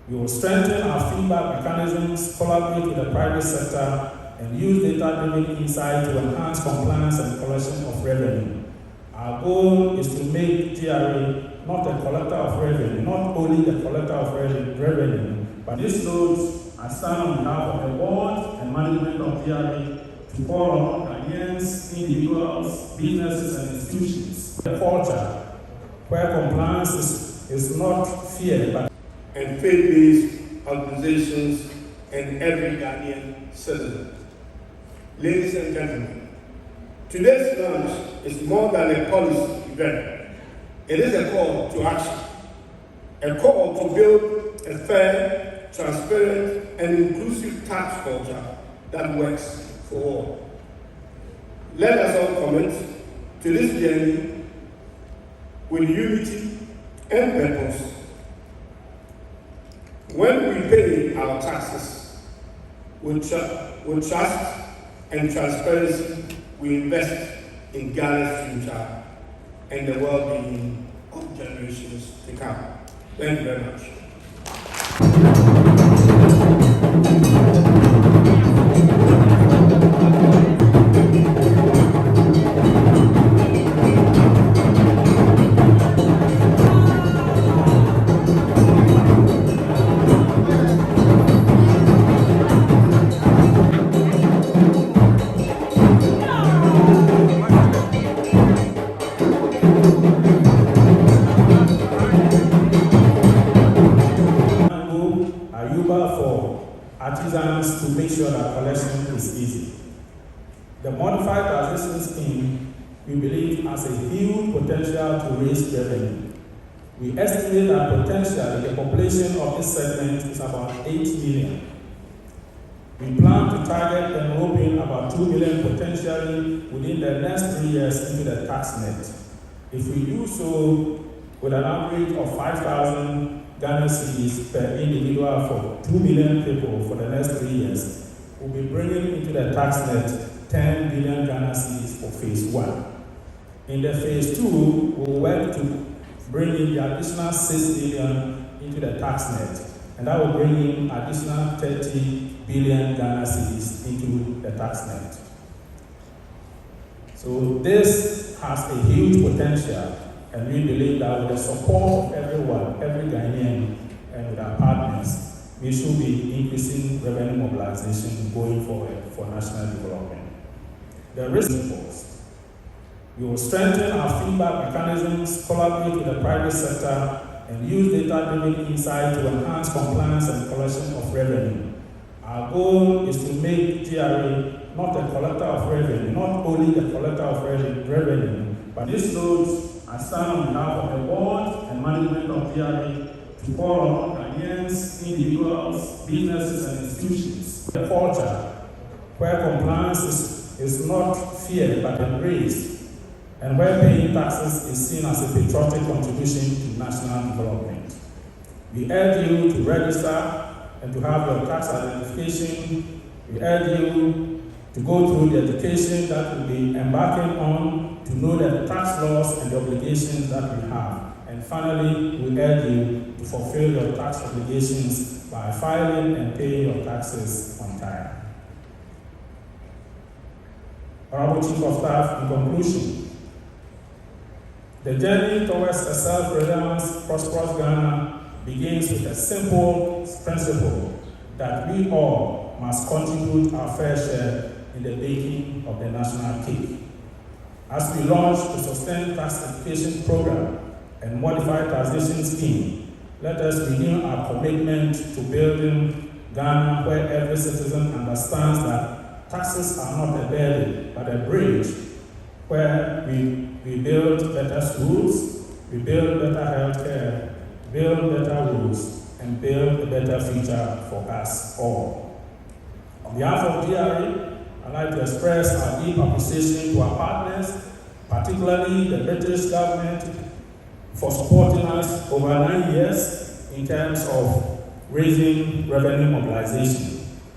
We will strengthen our feedback mechanisms, collaborate with the private sector, and use data-driven insight to enhance compliance and collection of revenue. Our goal is to make GRA not a collector of revenue, not only the collector of revenue, but these roles are stand on behalf of the board and management of GRA to call on Ghanaians, individuals, businesses, and institutions. A culture where compliance is not feared, but and faith-based organizations and every Ghanaian citizen. Ladies and gentlemen, today's launch is more than a policy event. It is a call to action, a call to build a fair, transparent, and inclusive tax culture that works for all. Let us all commit to this journey with unity and purpose. When we pay our taxes with trust and transparency, we invest in Ghana's future and the well-being of generations to come. Thank you very much. artisans to make sure that collection is easy. The modified taxation scheme, we believe, has a huge potential to raise revenue. We estimate that potentially the population of this segment is about 8 million. We plan to target enrolling about 2 million potentially within the next 3 years into the tax net. If we do so with an average of 5,000 Ghana cedis per individual for 2 million people for the next 3 years, we'll be bringing into the tax net 10 billion Ghana cedis for phase 1. In the phase 2, we'll work to bring in the additional 6 billion into the tax net, and that will bring in additional 30 billion Ghana cedis into the tax net. So this has a huge potential, and we believe that with the support of everyone, every Ghanaian, and with our partners, we should be increasing revenue mobilization going forward for national development. The risk force. We will strengthen our feedback mechanisms, collaborate with the private sector, and use data-driven insight to enhance compliance and collection of revenue. Our goal is to make GRA not a collector of revenue, not only the collector of revenue, but these roles are stand on behalf of the board and management of GRA to call on Ghanaians, individuals, businesses, and institutions. A culture where compliance is not feared but embraced, and where paying taxes is seen as a patriotic contribution to national development. We urge you to register and to have your tax identification. We urge you to go through the education that we'll be embarking on to know the tax laws and the obligations that we have. And finally, we urge you to fulfill your tax obligations by filing and paying your taxes on time. Honorable Chief of Staff, in conclusion, the journey towards a self-reliant, prosperous Ghana begins with a simple principle that we all must contribute our fair share in the baking of the national cake. As we launch the Sustained Tax Education Program and Modified Taxation Scheme, let us renew our commitment to building Ghana where every citizen understands that taxes are not a burden, but a bridge where we build better schools, we build better healthcare, build better roads, and build a better future for us all. On behalf of GRA, I'd like to express our deep appreciation to our partners, particularly the British government, for supporting us over 9 years in terms of raising revenue mobilization.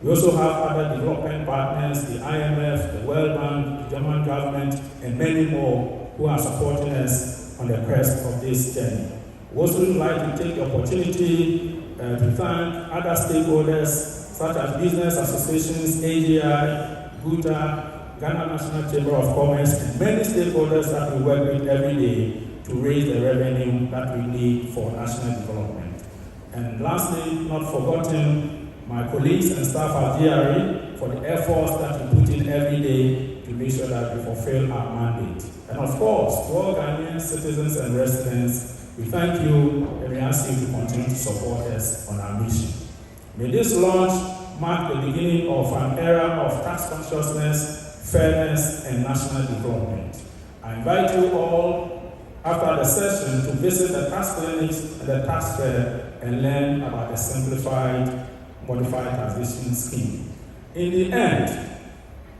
We also have other development partners, the IMF, the World Bank, the German government, and many more who are supporting us on the crest of this journey. We also would like to take the opportunity to thank other stakeholders such as business associations, AGI, GUTA, Ghana National Chamber of Commerce, and many stakeholders that we work with every day to raise the revenue that we need for national development. And lastly, not forgotten, my colleagues and staff at GRA for the efforts that we put in every day to make sure that we fulfill our mandate. And of course, to all Ghanaian citizens and residents, we thank you and we ask you to continue to support us on our mission. May this launch mark the beginning of an era of tax consciousness, fairness, and national development. I invite you all after the session to visit the tax clinics and the tax fair and learn about the simplified, modified taxation scheme. In the end,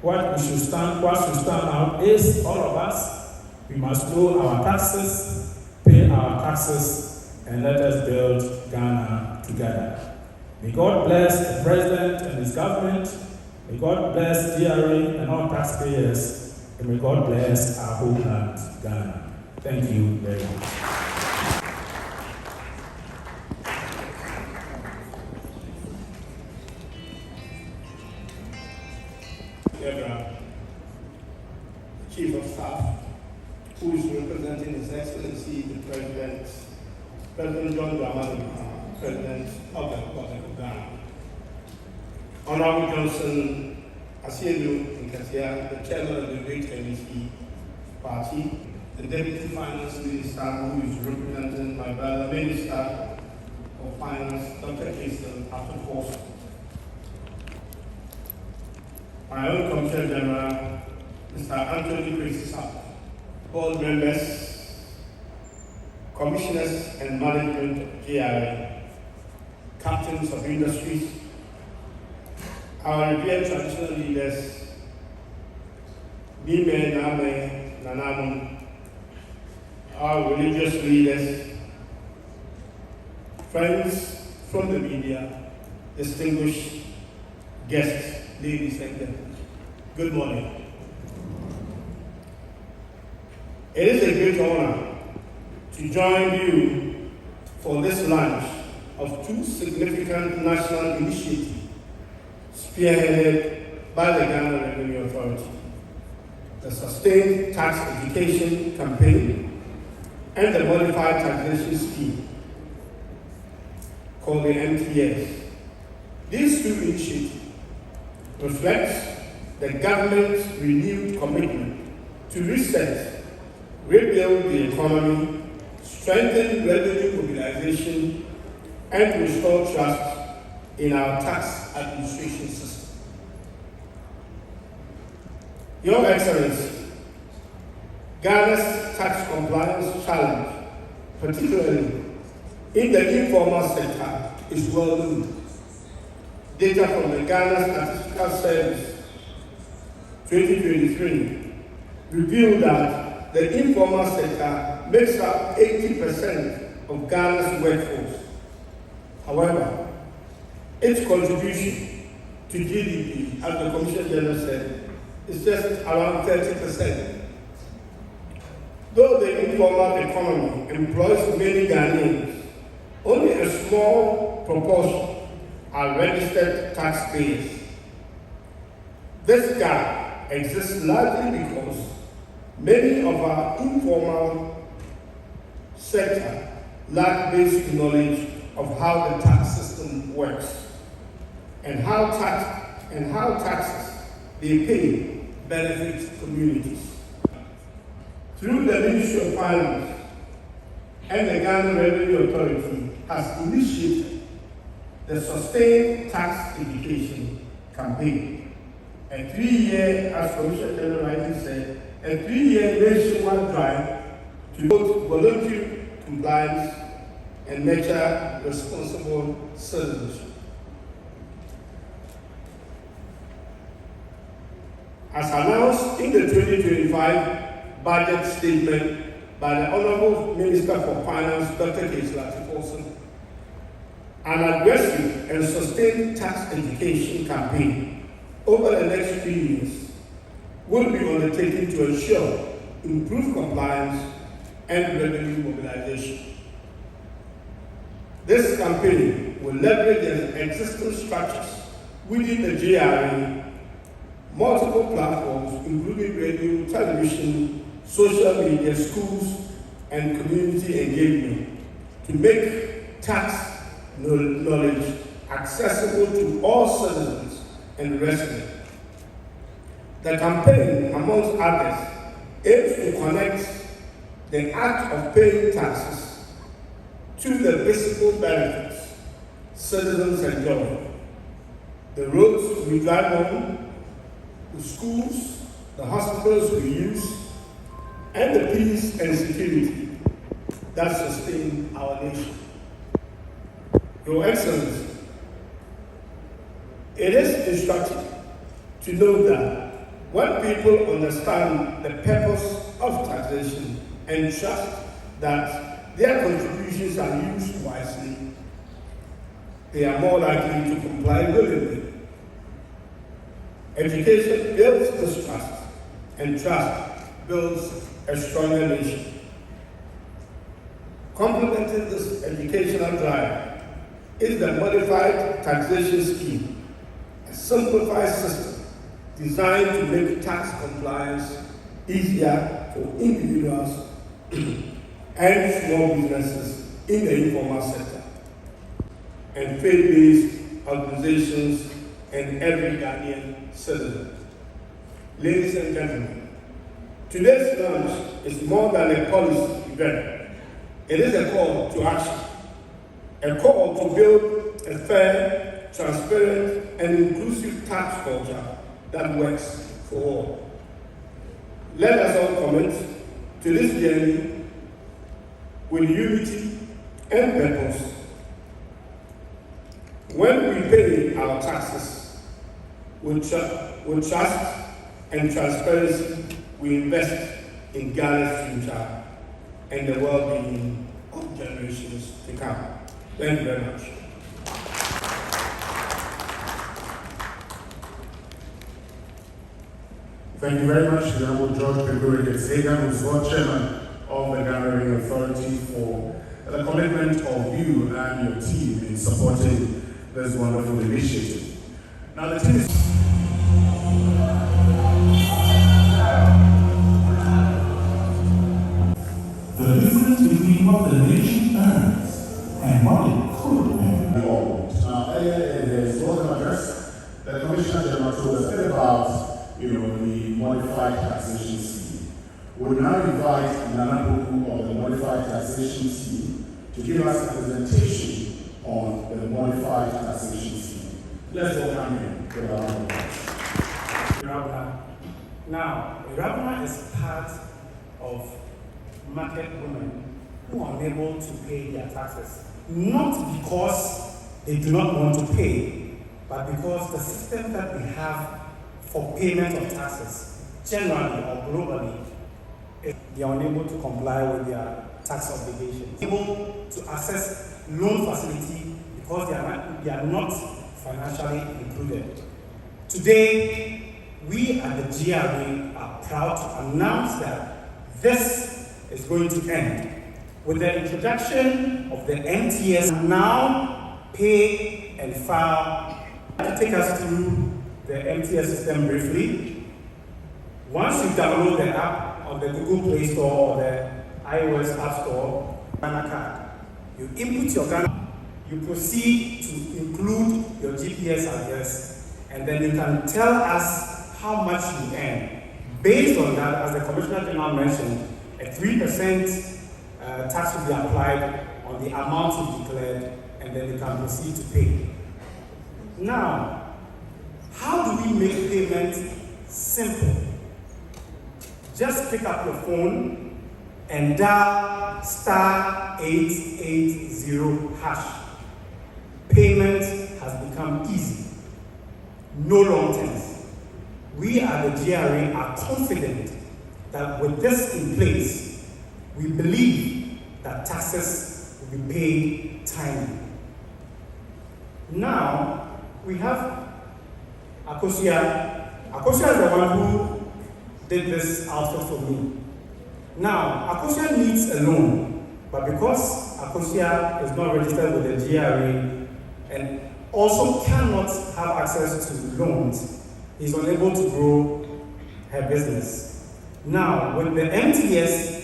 what should stand out is all of us, we must owe our taxes, pay our taxes, and let us build Ghana together. May God bless the President and his government. May God bless GRA and all taxpayers. And may God bless our homeland, Ghana. Thank you very much. Debrah, Chief of Staff, who is representing His Excellency the President John Dramani, President of the Republic of Ghana. Honorable Johnson Asiedu Nketiah, the Chairman of the Great NDC Party, the Deputy Finance Minister, who is representing my brother Minister of Finance, Dr. Taxation, after course. My own Commissioner General, Mr. Anthony Christopher, board members, commissioners and management of GRA, captains of industries, our revered traditional leaders, Nime, Name, Nanam, our religious leaders, friends from the media, distinguished guests, ladies and gentlemen, good morning. It is a great honor to join you for this launch of two significant national initiatives spearheaded by the Ghana Revenue Authority, the Sustained Tax Education Campaign and the Modified Taxation Scheme, called the MTS. These two initiatives reflect the government's renewed commitment to reset, rebuild the economy, strengthen revenue mobilization, and restore trust in our tax administration system. Your Excellency, Ghana's tax compliance challenge, particularly in the informal sector, is well known. Data from the Ghana Statistical Service 2023 revealed that the informal sector makes up 80% of Ghana's workforce. However, its contribution to GDP, as the Commissioner General said, is just around 30%. Though the informal economy employs many Ghanaians, only a small proportion are registered taxpayers. This gap exists largely because many of our informal sector lack basic knowledge of how the tax system works and how taxes they pay benefit communities. Through the Ministry of Finance and the Ghana Revenue Authority has initiated the Sustained Tax Education Campaign, a 3-year, as Commissioner General rightly said, a 3-year nationwide drive to promote voluntary compliance and nurture responsible citizenship. As announced in the 2025 budget statement by the Honorable Minister for Finance, Dr. Taxation, an aggressive and sustained tax education campaign over the next 3 years will be undertaken to ensure improved compliance and revenue mobilization. This campaign will leverage the existing structures within the GRA, multiple platforms including radio, television, social media, schools, and community engagement to make tax knowledge accessible to all citizens and residents. The campaign, amongst others, aims to connect the act of paying taxes to the visible benefits citizens enjoy. The roads we drive on, the schools, the hospitals we use, and the peace and security that sustain our nation. Your Excellency, it is instructive to know that when people understand the purpose of taxation and trust that their contributions are used wisely, they are more likely to comply willingly. Education builds this trust, and trust builds a stronger nation. Complementing this educational drive is the modified taxation scheme, a simplified system designed to make tax compliance easier for individuals and small businesses in the informal sector, and faith-based organizations and every Ghanaian citizen. Ladies and gentlemen, today's launch is more than a policy event. It is a call to action, a call to build a fair, transparent, and inclusive tax culture that works for all. Let us all commit to this journey with unity and purpose. When we pay our taxes with trust and transparency, we invest in Ghana's future and the well-being of generations to come. Thank you very much. Thank you very much, the Honorable George Nketiah, who is Board Chairman of the GRA Authority, for the commitment of you and your team in supporting this wonderful initiative. Now, the team is the difference between what the nation earns and what it could earn. Now, earlier in his welcome address, the Commissioner General told us about the modified taxation scheme. We will now invite Nana Boku of the modified taxation scheme to give us a presentation on the modified taxation scheme. Let's welcome him to the round of applause. Now, Irabna is part of market women who are unable to pay their taxes, not because they do not want to pay, but because the system that we have for payment of taxes, generally or globally, they are unable to comply with their tax obligations. Able to access loan facility because they are not financially included. Today, we at the GRA are proud to announce that this is going to end with the introduction of the MTS Now Pay and File. To take us through the MTS system briefly. Once you download the app on the Google Play Store or the iOS App Store, Ghana card, you input your Ghana, you proceed to include your GPS address, and then you can tell us how much you earn. Based on that, as the Commissioner General mentioned, a 3% tax will be applied on the amount you declared, and then you can proceed to pay. Now, how do we make payment simple? Just pick up your phone and dial *880#. Payment has become easy. No long terms. We at the GRA are confident that with this in place, we believe that taxes will be paid timely. Now, we have Nketiah. Nketiah is the one who did this outfit for me. Now, Nketiah needs a loan, but because Nketiah is not registered with the GRA and also cannot have access to loans, is unable to grow her business. Now, with the MTS,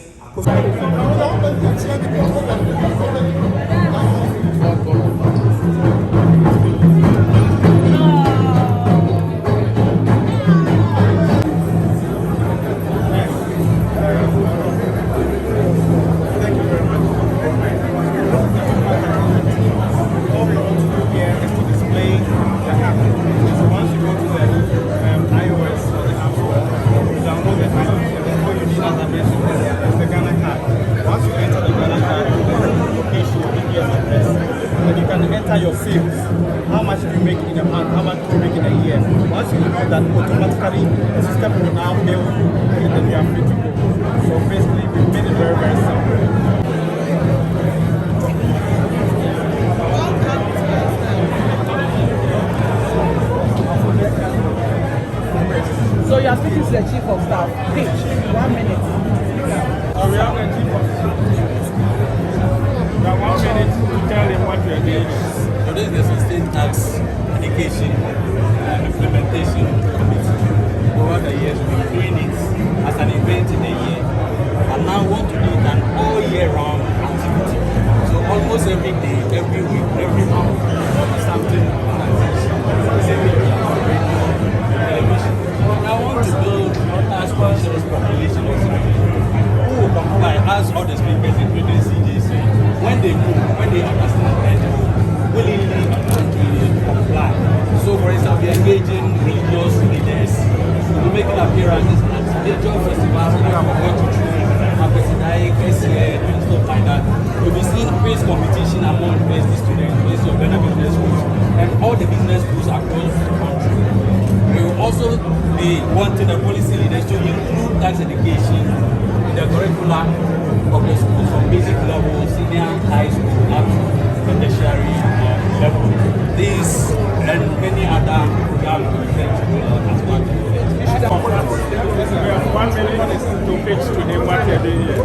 your sales, how much you make in a month, how much you make in a year. Once you know that, automatically the system will now build and then you are free to go. So basically, we made it very, very simple. So you are speaking to the chief of staff. Pitch, 1 minute. So we have the chief of staff. You have 1 minute to tell him what you are doing. So this is the state tax education implementation committee. Over the years, we've been doing it as an event in a year, and now want to do it an all year round activity. So almost every day, every week, every month, something taxation, television. And I want to build as conscious population of who will comply, as all the speakers, including CJC, when they go, when they understand that willingly comply. So for instance, we are engaging religious leaders to make appearances at major festivals like Nketiah, and stuff like that. We'll be seeing quiz competition among university students, University of Ghana Business Schools, and all the business schools across the country. We will also be wanting the policy leaders to include tax education in the curricula of the schools from basic level, senior high school, up to tertiary level. These and many other programs we intend to roll out as part of it. We have 1 minute to pitch to them what they are doing here.